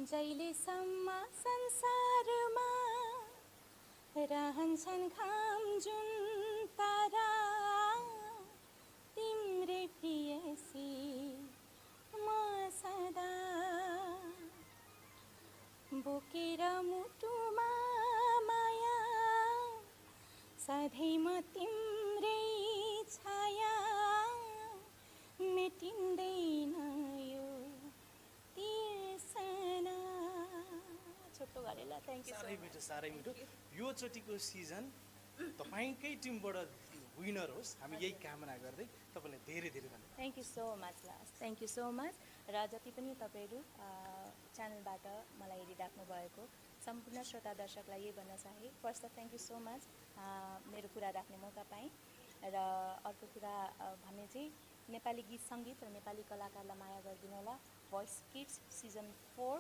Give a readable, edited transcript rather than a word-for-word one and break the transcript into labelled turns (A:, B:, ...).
A: जहिलेसम्म संसारमा रहन्छन् घाम जुन तारा तिम्रै प्रियसी म सदा बोकेर मुटुमा माया सधैँ म तिम्रै छाया मेटिँदैन यो तिर्सना। छोटो गरेर थ्याङ्क यू।
B: साह्रै मिठो यो चोटिको सिजन तपाईँकै टिमबाट विनर होस् हामी यही कामना गर्दै तपाईँलाई धेरै धेरै धन्यवाद।
A: थ्याङ्क यू सो मच लास, थ्याङ्क यू सो मच। र जति पनि तपाईँहरू च्यानलबाट मलाई हेरिराख्नु भएको सम्पूर्ण श्रोता दर्शकलाई यही भन्न चाहे, फर्स्ट त थ्याङ्क यू सो मच मेरो कुरा राख्ने मौका पाएँ। र अर्को कुरा भने चाहिँ नेपाली गीत सङ्गीत र नेपाली कलाकारलाई माया गरिदिनु होला। Voice kids season 4